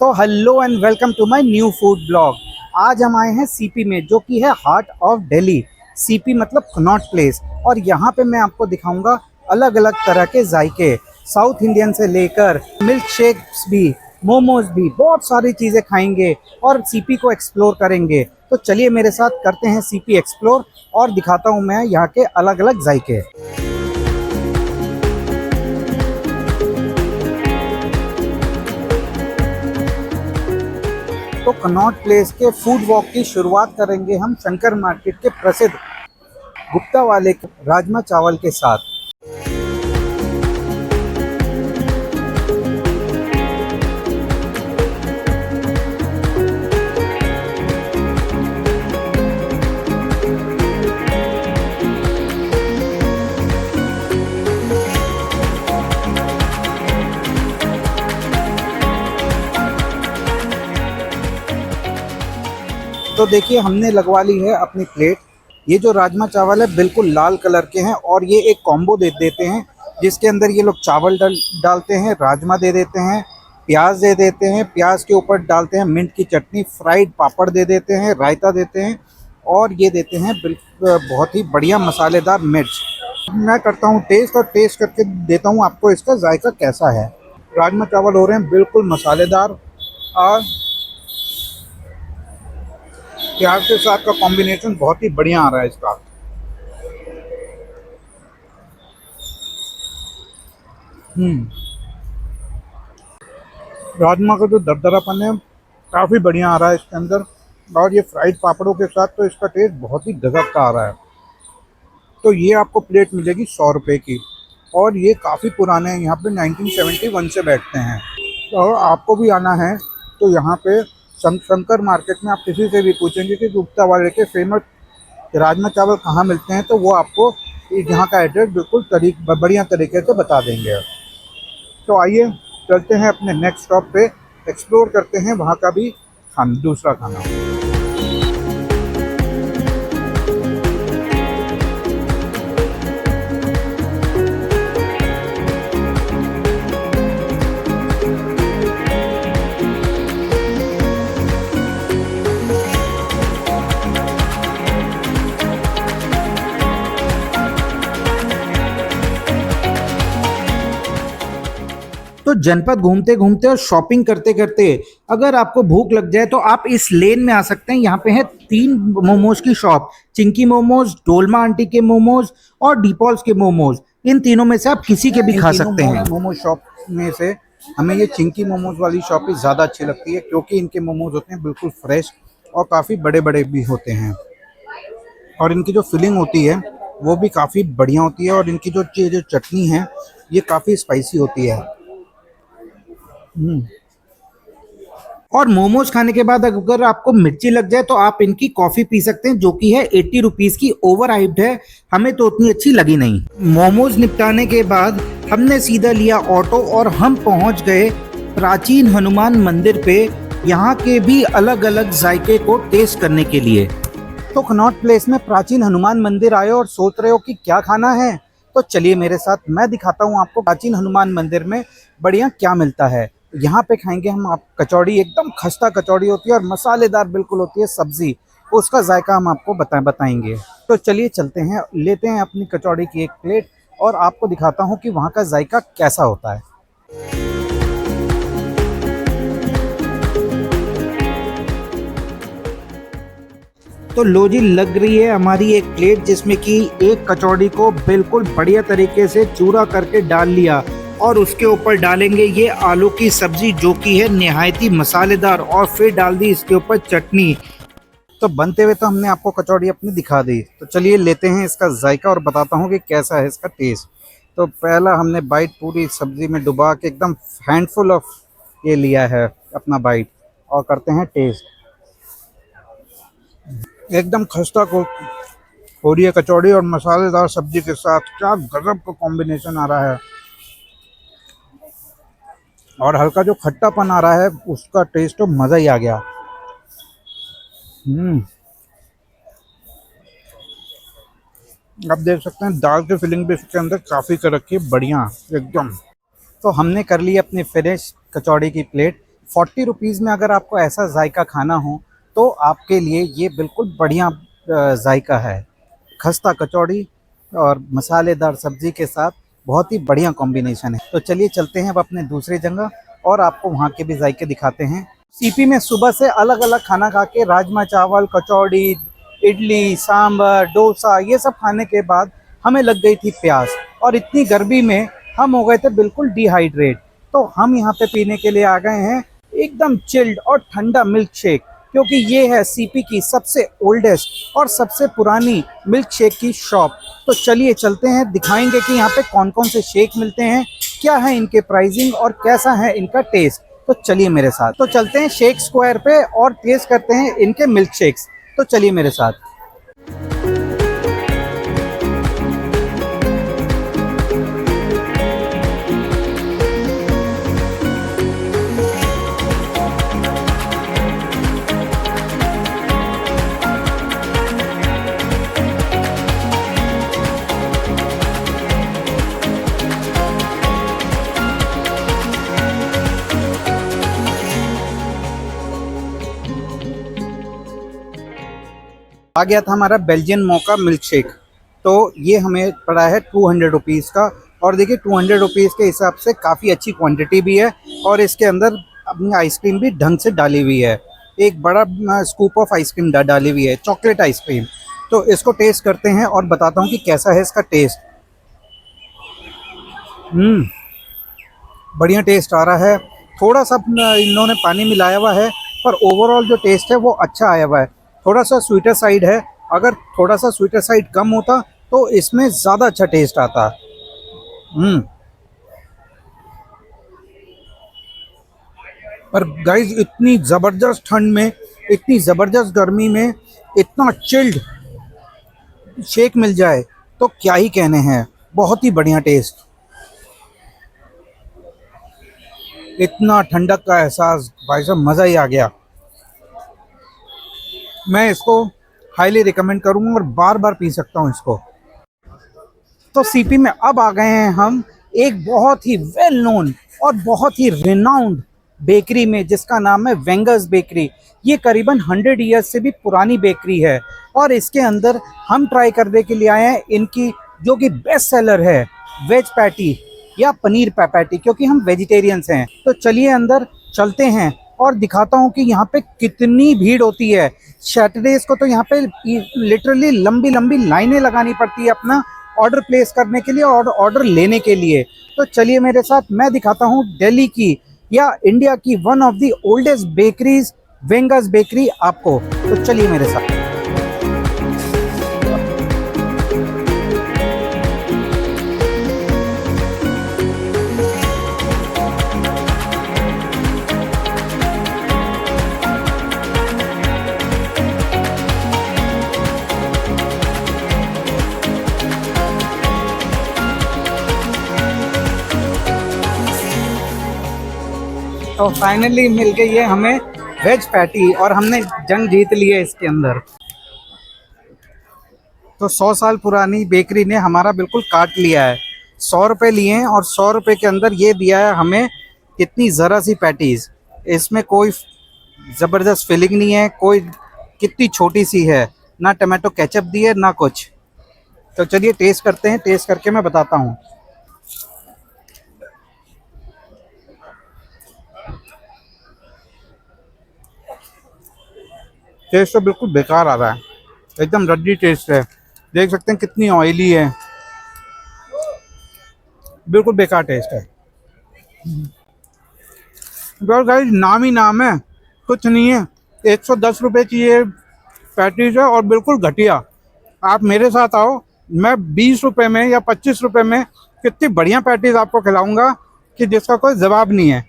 तो hello and welcome to my new food blog. आज हम आए हैं सीपी में, जो कि है हार्ट ऑफ दिल्ली। सीपी मतलब कनॉट प्लेस। और यहाँ पे मैं आपको दिखाऊंगा अलग अलग तरह के जायके, साउथ इंडियन से लेकर मिल्क शेक्स भी, मोमोज भी, बहुत सारी चीज़ें खाएंगे और सीपी को एक्सप्लोर करेंगे। तो चलिए मेरे साथ करते हैं सीपी एक्सप्लोर और दिखाता हूँ मैं यहाँ के अलग अलग जायके। तो कनॉट प्लेस के फूड वॉक की शुरुआत करेंगे हम शंकर मार्केट के प्रसिद्ध गुप्ता वाले राजमा चावल के साथ। तो देखिए हमने लगवा ली है अपनी प्लेट। ये जो राजमा चावल है बिल्कुल लाल कलर के हैं और ये एक कॉम्बो दे देते हैं, जिसके अंदर ये लोग चावल डालते हैं, राजमा दे देते हैं, प्याज दे देते हैं, प्याज के ऊपर डालते हैं मिंट की चटनी, फ्राइड पापड़ दे देते हैं, रायता देते हैं और ये देते हैं बहुत ही बढ़िया मसालेदार मिर्च। मैं करता हूँ टेस्ट और टेस्ट करके देता हूँ आपको इसका जायका कैसा है। राजमा चावल हो रहे हैं बिल्कुल मसालेदार और प्याज के साथ का कॉम्बिनेशन बहुत ही बढ़िया आ रहा है इसका। राजमा का जो दरदरापन है काफ़ी बढ़िया आ रहा है इसके अंदर, और ये फ्राइड पापड़ों के साथ तो इसका टेस्ट बहुत ही गजब का आ रहा है। तो ये आपको प्लेट मिलेगी 100 रुपये की, और ये काफ़ी पुराने हैं, यहाँ पे 1971 से बैठते हैं। तो आपको भी आना है तो यहाँ पे शंकर मार्केट में आप किसी से भी पूछेंगे कि गुप्ता वाले के फेमस राजमा चावल कहाँ मिलते हैं, तो वो आपको यहाँ का एड्रेस बिल्कुल बढ़िया तरीके से बता देंगे। तो आइए चलते हैं अपने नेक्स्ट स्टॉप पे, एक्सप्लोर करते हैं वहाँ का भी दूसरा खाना। तो जनपद घूमते घूमते और शॉपिंग करते करते अगर आपको भूख लग जाए तो आप इस लेन में आ सकते हैं। यहाँ पे है 3 मोमोज की शॉप, चिंकी मोमोज, डोलमा आंटी के मोमोज और डीपॉल्स के मोमोज। इन तीनों में से आप किसी के भी खा सकते हैं। मोमोज शॉप में से हमें ये चिंकी मोमोज वाली शॉप ही ज़्यादा अच्छी लगती है, क्योंकि इनके मोमोज होते हैं बिल्कुल फ्रेश और काफ़ी बड़े बड़े भी होते हैं, और इनकी जो फिलिंग होती है वो भी काफ़ी बढ़िया होती है, और इनकी जो चटनी है ये काफ़ी स्पाइसी होती है। और मोमोज खाने के बाद अगर आपको मिर्ची लग जाए तो आप इनकी कॉफ़ी पी सकते हैं, जो कि है 80 रुपीज़ की। ओवर हाइप्ड है, हमें तो उतनी अच्छी लगी नहीं। मोमोज निपटाने के बाद हमने सीधा लिया ऑटो और हम पहुंच गए प्राचीन हनुमान मंदिर पे, यहाँ के भी अलग अलग जायके को टेस्ट करने के लिए। तो कनॉट प्लेस में प्राचीन हनुमान मंदिर आए और सोच रहे हो कि क्या खाना है, तो चलिए मेरे साथ, मैं दिखाता हूँ आपको प्राचीन हनुमान मंदिर में बढ़िया क्या मिलता है। यहाँ पे खाएंगे हम आप कचौड़ी, एकदम खस्ता कचौड़ी होती है और मसालेदार बिल्कुल होती है सब्जी, उसका जायका हम आपको बताएंगे। तो चलिए चलते हैं, लेते हैं अपनी कचौड़ी की एक प्लेट और आपको दिखाता हूँ कि वहाँ का जायका कैसा होता है। तो लो जी, लग रही है हमारी एक प्लेट, जिसमें कि एक कचौड़ी को बिल्कुल बढ़िया तरीके से चूरा करके डाल लिया, और उसके ऊपर डालेंगे ये आलू की सब्जी, जो कि है निहायती मसालेदार, और फिर डाल दी इसके ऊपर चटनी। तो बनते हुए तो हमने आपको कचौड़ी अपनी दिखा दी, तो चलिए लेते हैं इसका जायका और बताता हूँ कि कैसा है इसका टेस्ट। तो पहला हमने बाइट पूरी सब्जी में डुबा के एकदम हैंडफुल ऑफ ये लिया है अपना बाइट, और करते हैं टेस्ट। एकदम खस्ता को हो रही है कचौड़ी और मसालेदार सब्जी के साथ, क्या गजब का कॉम्बिनेशन आ रहा है। और हल्का जो खट्टापन आ रहा है उसका टेस्ट तो मज़ा ही आ गया। आप देख सकते हैं दाल की फिलिंग भी इसके अंदर काफ़ी कर रखी है, बढ़िया एकदम। तो हमने कर ली अपनी फिनिश कचौड़ी की प्लेट। 40 रुपीज़ में अगर आपको ऐसा जायका खाना हो तो आपके लिए ये बिल्कुल बढ़िया जायका है। खस्ता कचौड़ी और मसालेदार सब्जी के साथ बहुत ही बढ़िया कॉम्बिनेशन है। तो चलिए चलते हैं अब अपने दूसरी जगह और आपको वहाँ के भी जायके दिखाते हैं। सीपी में सुबह से अलग अलग खाना खा के राजमा चावल, कचौड़ी, इडली, सांभर, डोसा ये सब खाने के बाद हमें लग गई थी प्यास और इतनी गर्मी में हम हो गए थे बिल्कुल डिहाइड्रेट। तो हम यहाँ पे पीने के लिए आ गए हैं एकदम चिल्ड और ठंडा मिल्क शेक, क्योंकि ये है सीपी की सबसे ओल्डेस्ट और सबसे पुरानी मिल्क शेक की शॉप। तो चलिए चलते हैं, दिखाएंगे कि यहाँ पे कौन कौन से शेक मिलते हैं, क्या है इनके प्राइसिंग और कैसा है इनका टेस्ट। तो चलिए मेरे साथ, तो चलते हैं शेक स्क्वायर पे और टेस्ट करते हैं इनके मिल्क शेक्स। तो चलिए मेरे साथ। आ गया था हमारा बेल्जियन मोका मिल्क शेक। तो ये हमें पड़ा है 200 रुपीज़ का। और देखिए 200 रुपीज़ के हिसाब से काफ़ी अच्छी क्वांटिटी भी है और इसके अंदर अपनी आइसक्रीम भी ढंग से डाली हुई है। एक बड़ा स्कूप ऑफ आइसक्रीम डाली हुई है, चॉकलेट आइसक्रीम। तो इसको टेस्ट करते हैं और बताता हूँ कि कैसा है इसका टेस्ट। बढ़िया टेस्ट आ रहा है। थोड़ा सा इन्होंने पानी मिलाया हुआ है पर ओवरऑल जो टेस्ट है वो अच्छा आया हुआ है। थोड़ा सा स्वीटर साइड है, अगर थोड़ा सा स्वीटर साइड कम होता तो इसमें ज़्यादा अच्छा टेस्ट आता। पर गाइस इतनी ज़बरदस्त ठंड में, इतनी ज़बरदस्त गर्मी में इतना चिल्ड शेक मिल जाए तो क्या ही कहने हैं। बहुत ही बढ़िया टेस्ट, इतना ठंडक का एहसास, भाई साहब मज़ा ही आ गया। मैं इसको हाईली रिकमेंड करूँगा और बार बार पी सकता हूँ इसको। तो सीपी में अब आ गए हैं हम एक बहुत ही वेल नोन और बहुत ही रिनाउंड बेकरी में, जिसका नाम है वेंगर्स बेकरी। ये करीबन 100 ईयर्स से भी पुरानी बेकरी है और इसके अंदर हम ट्राई करने के लिए आए हैं इनकी जो कि बेस्ट सेलर है वेज पैटी या पनीर पैटी, क्योंकि हम वेजिटेरियंस हैं। तो चलिए अंदर चलते हैं और दिखाता हूँ कि यहाँ पे कितनी भीड़ होती है। सैटरडेज को तो यहाँ पे लिटरली लंबी लंबी लाइनें लगानी पड़ती है अपना ऑर्डर प्लेस करने के लिए और ऑर्डर लेने के लिए। तो चलिए मेरे साथ, मैं दिखाता हूँ दिल्ली की या इंडिया की one of the oldest bakeries Wengers bakery आपको। तो चलिए मेरे साथ। तो फाइनली मिल गई है हमें वेज पैटी और हमने जंग जीत ली है इसके अंदर। तो 100 साल पुरानी बेकरी ने हमारा बिल्कुल काट लिया है। 100 रुपये लिए हैं और 100 रुपये के अंदर ये दिया है हमें कितनी ज़रा सी पैटीज़। इसमें कोई ज़बरदस्त फिलिंग नहीं है, कोई कितनी छोटी सी है, ना टमाटो केचप दी है ना कुछ। तो चलिए टेस्ट करते हैं, टेस्ट करके मैं बताता हूँ। टेस्ट तो बिल्कुल बेकार आ रहा है, एकदम रद्दी टेस्ट है। देख सकते हैं कितनी ऑयली है, बिल्कुल बेकार टेस्ट है। तो गाइस नाम ही नाम है, कुछ नहीं है। 110 रुपये की ये पैटीज है और बिल्कुल घटिया। आप मेरे साथ आओ, मैं 20 रुपये में या 25 रुपये में कितनी बढ़िया पैटीज आपको खिलाऊंगा कि जिसका कोई जवाब नहीं है।